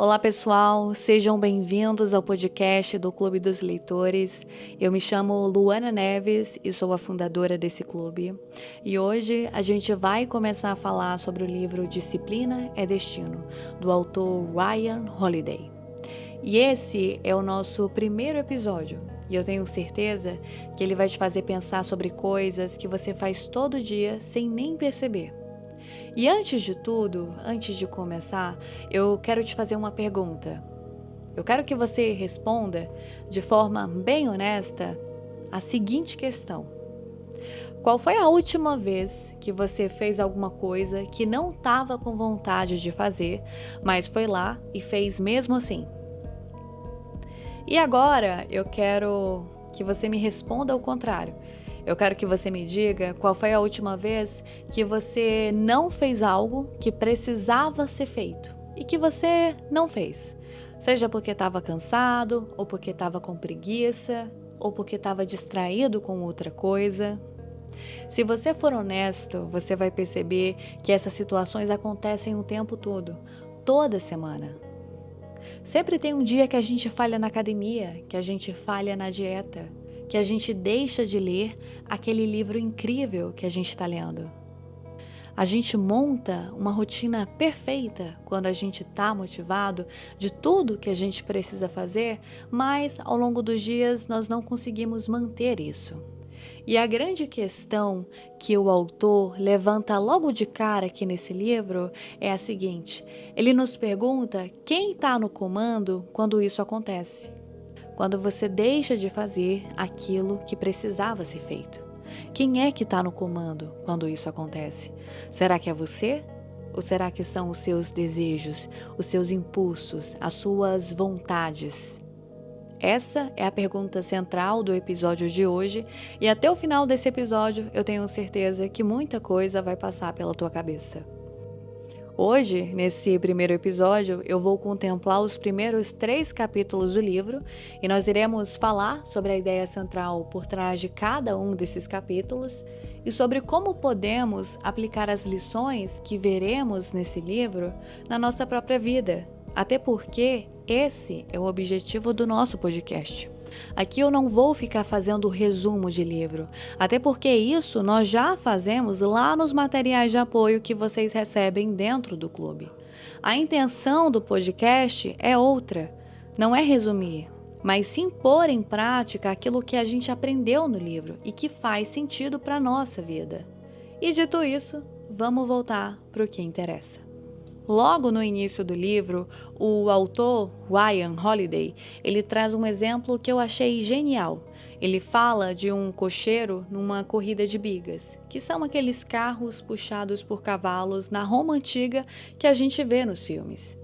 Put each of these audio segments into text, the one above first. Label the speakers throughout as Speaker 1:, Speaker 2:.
Speaker 1: Olá pessoal, sejam bem-vindos ao podcast do Clube dos Leitores. Eu me chamo Luana Neves e sou a fundadora desse clube. E hoje a gente vai começar a falar sobre o livro Disciplina é Destino, do autor Ryan Holiday. E esse é o nosso primeiro episódio. E eu tenho certeza que ele vai te fazer pensar sobre coisas que você faz todo dia sem nem perceber. E antes de tudo, antes de começar, eu quero te fazer uma pergunta. Eu quero que você responda de forma bem honesta a seguinte questão: qual foi a última vez que você fez alguma coisa que não estava com vontade de fazer, mas foi lá e fez mesmo assim? E agora eu quero que você me responda ao contrário. Eu quero que você me diga qual foi a última vez que você não fez algo que precisava ser feito e que você não fez. Seja porque estava cansado, ou porque estava com preguiça, ou porque estava distraído com outra coisa. Se você for honesto, você vai perceber que essas situações acontecem o tempo todo, toda semana. Sempre tem um dia que a gente falha na academia, que a gente falha na dieta, que a gente deixa de ler aquele livro incrível que a gente está lendo. A gente monta uma rotina perfeita quando a gente está motivado de tudo que a gente precisa fazer, mas ao longo dos dias nós não conseguimos manter isso. E a grande questão que o autor levanta logo de cara aqui nesse livro é a seguinte: ele nos pergunta quem está no comando quando isso acontece. Quando você deixa de fazer aquilo que precisava ser feito. Quem é que está no comando quando isso acontece? Será que é você? Ou será que são os seus desejos, os seus impulsos, as suas vontades? Essa é a pergunta central do episódio de hoje, e até o final desse episódio eu tenho certeza que muita coisa vai passar pela tua cabeça. Hoje, nesse primeiro episódio, eu vou contemplar os primeiros 3 capítulos do livro e nós iremos falar sobre a ideia central por trás de cada um desses capítulos e sobre como podemos aplicar as lições que veremos nesse livro na nossa própria vida, até porque esse é o objetivo do nosso podcast. Aqui eu não vou ficar fazendo resumo de livro, até porque isso nós já fazemos lá nos materiais de apoio que vocês recebem dentro do clube. A intenção do podcast é outra, não é resumir, mas sim pôr em prática aquilo que a gente aprendeu no livro e que faz sentido para a nossa vida. E dito isso, vamos voltar para o que interessa. Logo no início do livro, o autor Ryan Holiday, ele traz um exemplo que eu achei genial. Ele fala de um cocheiro numa corrida de bigas, que são aqueles carros puxados por cavalos na Roma antiga que a gente vê nos filmes.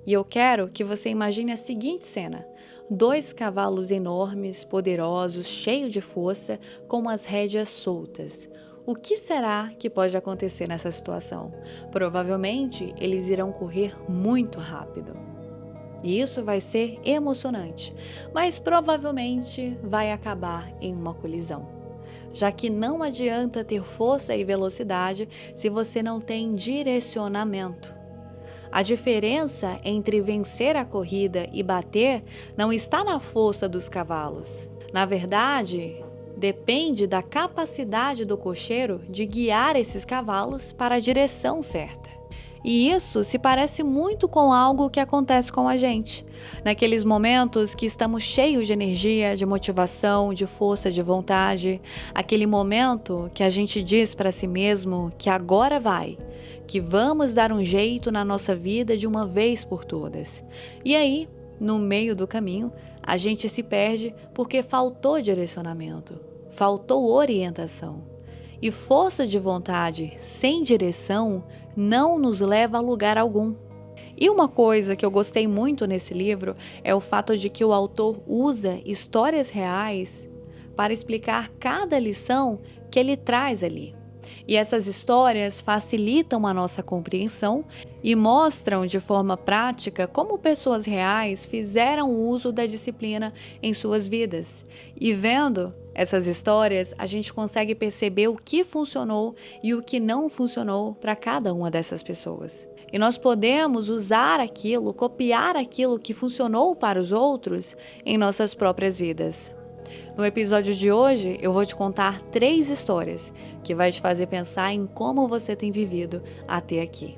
Speaker 1: E eu quero que você imagine a seguinte cena: 2 cavalos enormes, poderosos, cheios de força, com as rédeas soltas. O que será que pode acontecer nessa situação? Provavelmente, eles irão correr muito rápido. E isso vai ser emocionante, mas provavelmente vai acabar em uma colisão. Já que não adianta ter força e velocidade se você não tem direcionamento. A diferença entre vencer a corrida e bater não está na força dos cavalos. Na verdade, depende da capacidade do cocheiro de guiar esses cavalos para a direção certa. E isso se parece muito com algo que acontece com a gente. Naqueles momentos que estamos cheios de energia, de motivação, de força de vontade. Aquele momento que a gente diz para si mesmo que agora vai, que vamos dar um jeito na nossa vida de uma vez por todas. E aí, no meio do caminho, a gente se perde porque faltou direcionamento, faltou orientação. E força de vontade sem direção não nos leva a lugar algum. E uma coisa que eu gostei muito nesse livro é o fato de que o autor usa histórias reais para explicar cada lição que ele traz ali. E essas histórias facilitam a nossa compreensão e mostram de forma prática como pessoas reais fizeram uso da disciplina em suas vidas. E vendo essas histórias, a gente consegue perceber o que funcionou e o que não funcionou para cada uma dessas pessoas. E nós podemos usar aquilo, copiar aquilo que funcionou para os outros em nossas próprias vidas. No episódio de hoje, eu vou te contar 3 histórias que vai te fazer pensar em como você tem vivido até aqui.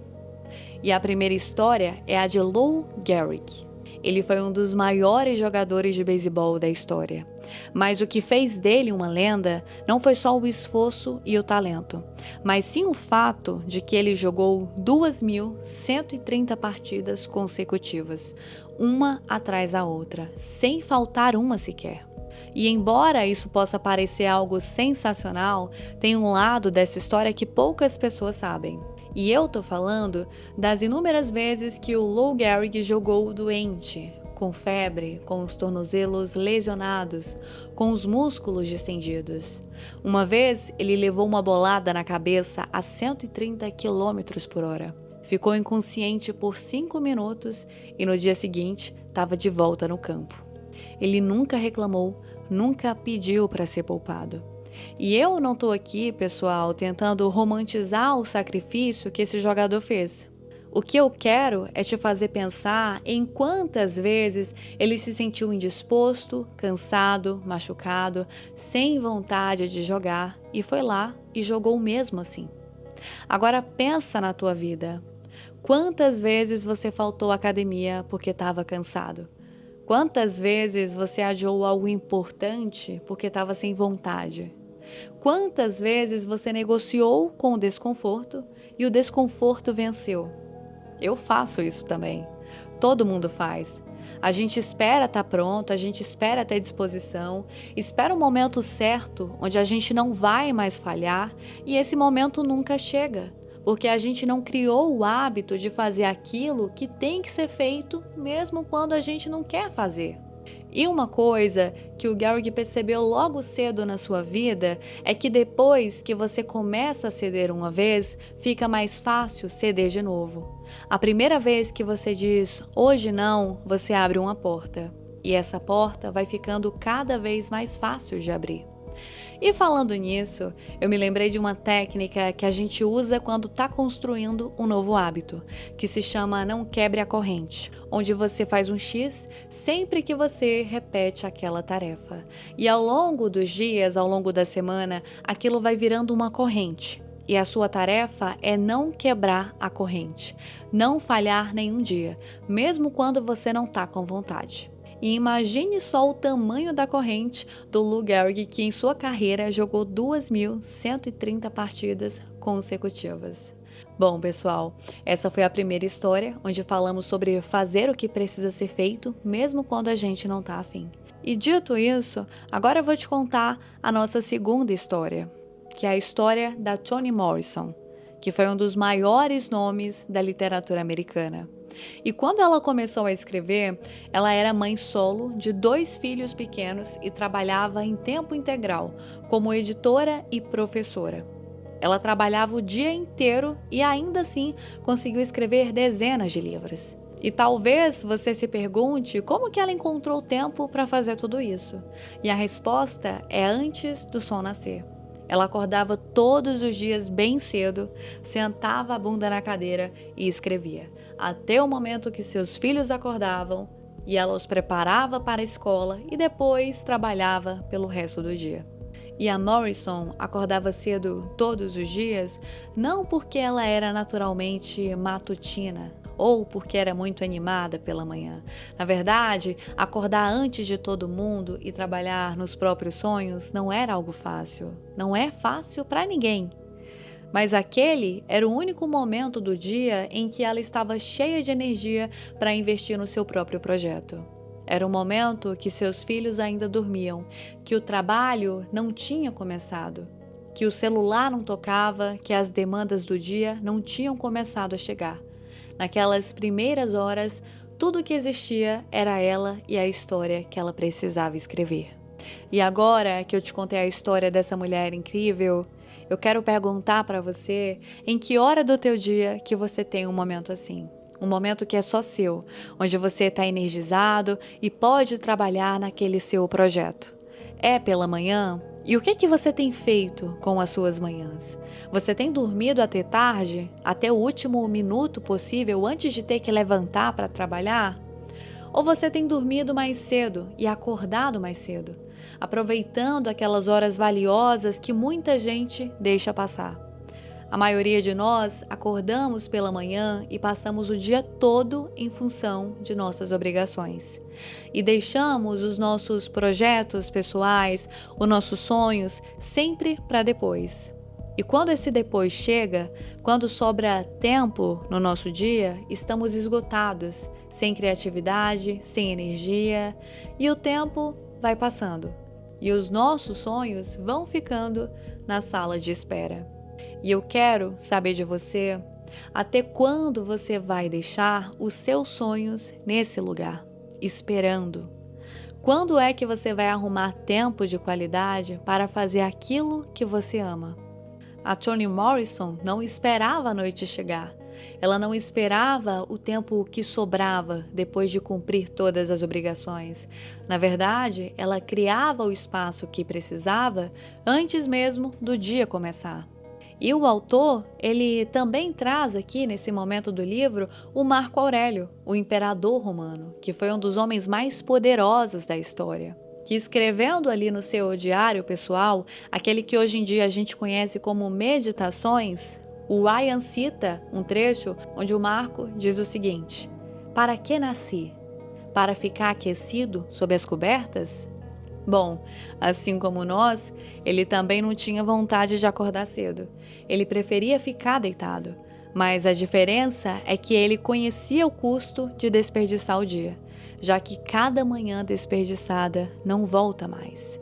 Speaker 1: E a primeira história é a de Lou Gehrig. Ele foi um dos maiores jogadores de beisebol da história. Mas o que fez dele uma lenda não foi só o esforço e o talento, mas sim o fato de que ele jogou 2.130 partidas consecutivas, uma atrás da outra, sem faltar uma sequer. E embora isso possa parecer algo sensacional, tem um lado dessa história que poucas pessoas sabem. E eu tô falando das inúmeras vezes que o Lou Gehrig jogou doente, com febre, com os tornozelos lesionados, com os músculos distendidos. Uma vez, ele levou uma bolada na cabeça a 130 km por hora. Ficou inconsciente por 5 minutos e no dia seguinte estava de volta no campo. Ele nunca reclamou, nunca pediu para ser poupado. E eu não estou aqui, pessoal, tentando romantizar o sacrifício que esse jogador fez. O que eu quero é te fazer pensar em quantas vezes ele se sentiu indisposto, cansado, machucado, sem vontade de jogar e foi lá e jogou mesmo assim. Agora pensa na tua vida. Quantas vezes você faltou à academia porque estava cansado? Quantas vezes você adiou algo importante porque estava sem vontade? Quantas vezes você negociou com o desconforto e o desconforto venceu? Eu faço isso também. Todo mundo faz. A gente espera estar pronto, a gente espera ter disposição, espera o momento certo onde a gente não vai mais falhar e esse momento nunca chega, porque a gente não criou o hábito de fazer aquilo que tem que ser feito mesmo quando a gente não quer fazer. E uma coisa que o Gehrig percebeu logo cedo na sua vida é que depois que você começa a ceder uma vez, fica mais fácil ceder de novo. A primeira vez que você diz hoje não, você abre uma porta. E essa porta vai ficando cada vez mais fácil de abrir. E falando nisso, eu me lembrei de uma técnica que a gente usa quando está construindo um novo hábito, que se chama não quebre a corrente, onde você faz um X sempre que você repete aquela tarefa. E ao longo dos dias, ao longo da semana, aquilo vai virando uma corrente. E a sua tarefa é não quebrar a corrente, não falhar nenhum dia, mesmo quando você não está com vontade. E imagine só o tamanho da corrente do Lou Gehrig, que em sua carreira jogou 2.130 partidas consecutivas. Bom, pessoal, essa foi a primeira história, onde falamos sobre fazer o que precisa ser feito, mesmo quando a gente não está afim. E dito isso, agora eu vou te contar a nossa segunda história, que é a história da Toni Morrison, que foi um dos maiores nomes da literatura americana. E quando ela começou a escrever, ela era mãe solo de 2 filhos pequenos e trabalhava em tempo integral como editora e professora. Ela trabalhava o dia inteiro e ainda assim conseguiu escrever dezenas de livros. E talvez você se pergunte como que ela encontrou tempo para fazer tudo isso. E a resposta é antes do sol nascer. Ela acordava todos os dias bem cedo, sentava a bunda na cadeira e escrevia, até o momento que seus filhos acordavam e ela os preparava para a escola e depois trabalhava pelo resto do dia. E a Morrison acordava cedo todos os dias, não porque ela era naturalmente matutina, ou porque era muito animada pela manhã. Na verdade, acordar antes de todo mundo e trabalhar nos próprios sonhos não era algo fácil. Não é fácil para ninguém. Mas aquele era o único momento do dia em que ela estava cheia de energia para investir no seu próprio projeto. Era o momento que seus filhos ainda dormiam, que o trabalho não tinha começado, que o celular não tocava, que as demandas do dia não tinham começado a chegar. Naquelas primeiras horas, tudo o que existia era ela e a história que ela precisava escrever. E agora que eu te contei a história dessa mulher incrível, eu quero perguntar para você em que hora do teu dia que você tem um momento assim. Um momento que é só seu, onde você está energizado e pode trabalhar naquele seu projeto. É pela manhã? E o que você tem feito com as suas manhãs? Você tem dormido até tarde, até o último minuto possível antes de ter que levantar para trabalhar? Ou você tem dormido mais cedo e acordado mais cedo, aproveitando aquelas horas valiosas que muita gente deixa passar? A maioria de nós acordamos pela manhã e passamos o dia todo em função de nossas obrigações. E deixamos os nossos projetos pessoais, os nossos sonhos, sempre para depois. E quando esse depois chega, quando sobra tempo no nosso dia, estamos esgotados, sem criatividade, sem energia, e o tempo vai passando. E os nossos sonhos vão ficando na sala de espera. E eu quero saber de você, até quando você vai deixar os seus sonhos nesse lugar, esperando? Quando é que você vai arrumar tempo de qualidade para fazer aquilo que você ama? A Toni Morrison não esperava a noite chegar. Ela não esperava o tempo que sobrava depois de cumprir todas as obrigações. Na verdade, ela criava o espaço que precisava antes mesmo do dia começar. E o autor, ele também traz aqui nesse momento do livro o Marco Aurélio, o imperador romano, que foi um dos homens mais poderosos da história, que escrevendo ali no seu diário pessoal, aquele que hoje em dia a gente conhece como Meditações, o Ryan cita um trecho onde o Marco diz o seguinte: "Para que nasci? Para ficar aquecido sob as cobertas?" Bom, assim como nós, ele também não tinha vontade de acordar cedo. Ele preferia ficar deitado. Mas a diferença é que ele conhecia o custo de desperdiçar o dia, já que cada manhã desperdiçada não volta mais.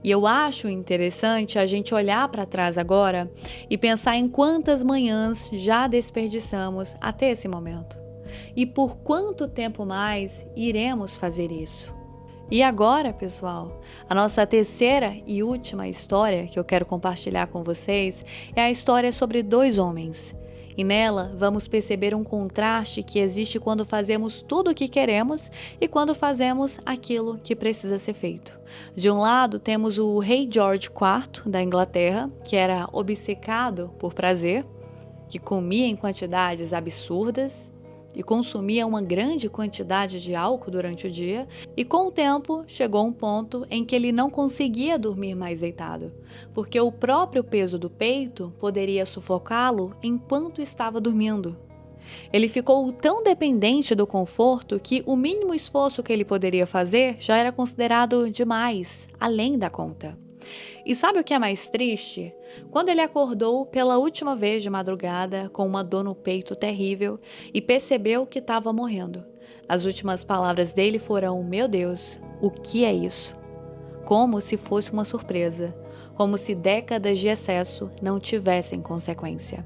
Speaker 1: E eu acho interessante a gente olhar para trás agora e pensar em quantas manhãs já desperdiçamos até esse momento. E por quanto tempo mais iremos fazer isso? E agora, pessoal, a nossa terceira e última história que eu quero compartilhar com vocês é a história sobre dois homens. E nela vamos perceber um contraste que existe quando fazemos tudo o que queremos e quando fazemos aquilo que precisa ser feito. De um lado temos o rei George IV da Inglaterra, que era obcecado por prazer, que comia em quantidades absurdas e consumia uma grande quantidade de álcool durante o dia, e com o tempo chegou um ponto em que ele não conseguia dormir mais deitado, porque o próprio peso do peito poderia sufocá-lo enquanto estava dormindo. Ele ficou tão dependente do conforto que o mínimo esforço que ele poderia fazer já era considerado demais, além da conta. E sabe o que é mais triste? Quando ele acordou pela última vez de madrugada com uma dor no peito terrível e percebeu que estava morrendo. As últimas palavras dele foram: "Meu Deus, o que é isso?" Como se fosse uma surpresa, como se décadas de excesso não tivessem consequência.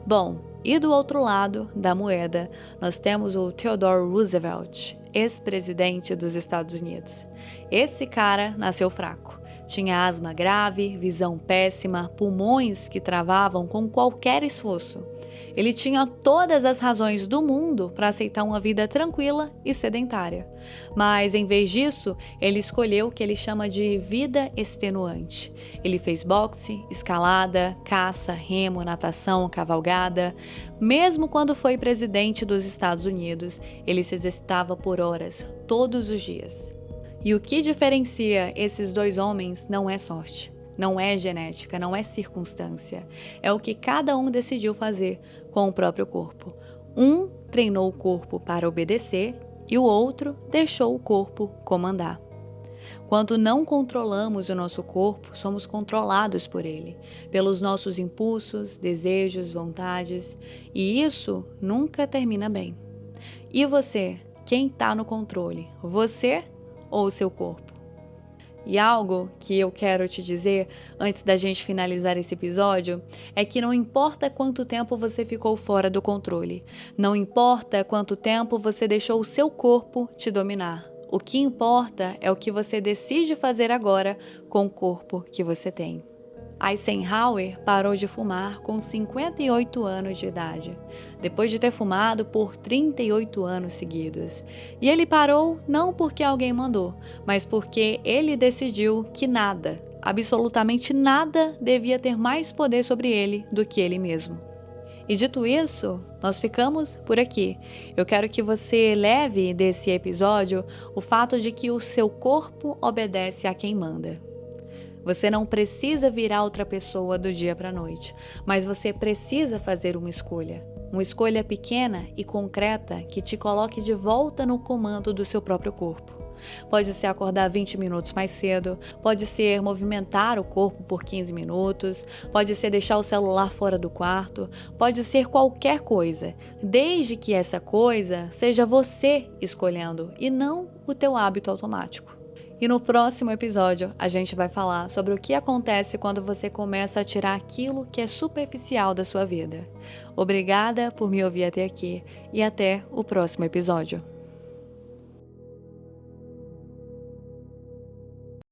Speaker 1: Bom, e do outro lado da moeda, nós temos o Theodore Roosevelt, ex-presidente dos Estados Unidos. Esse cara nasceu fraco. Tinha asma grave, visão péssima, pulmões que travavam com qualquer esforço. Ele tinha todas as razões do mundo para aceitar uma vida tranquila e sedentária. Mas, em vez disso, ele escolheu o que ele chama de vida extenuante. Ele fez boxe, escalada, caça, remo, natação, cavalgada. Mesmo quando foi presidente dos Estados Unidos, ele se exercitava por horas, todos os dias. E o que diferencia esses dois homens não é sorte, não é genética, não é circunstância. É o que cada um decidiu fazer com o próprio corpo. Um treinou o corpo para obedecer e o outro deixou o corpo comandar. Quando não controlamos o nosso corpo, somos controlados por ele, pelos nossos impulsos, desejos, vontades, e isso nunca termina bem. E você, quem está no controle? Você ou o seu corpo? E algo que eu quero te dizer antes da gente finalizar esse episódio é que não importa quanto tempo você ficou fora do controle, não importa quanto tempo você deixou o seu corpo te dominar. O que importa é o que você decide fazer agora com o corpo que você tem. Eisenhower parou de fumar com 58 anos de idade, depois de ter fumado por 38 anos seguidos. E ele parou não porque alguém mandou, mas porque ele decidiu que nada, absolutamente nada devia ter mais poder sobre ele do que ele mesmo. E dito isso, nós ficamos por aqui. Eu quero que você leve desse episódio o fato de que o seu corpo obedece a quem manda. Você não precisa virar outra pessoa do dia para a noite, mas você precisa fazer uma escolha. Uma escolha pequena e concreta que te coloque de volta no comando do seu próprio corpo. Pode ser acordar 20 minutos mais cedo, pode ser movimentar o corpo por 15 minutos, pode ser deixar o celular fora do quarto, pode ser qualquer coisa, desde que essa coisa seja você escolhendo e não o teu hábito automático. E no próximo episódio, a gente vai falar sobre o que acontece quando você começa a tirar aquilo que é superficial da sua vida. Obrigada por me ouvir até aqui e até o próximo episódio.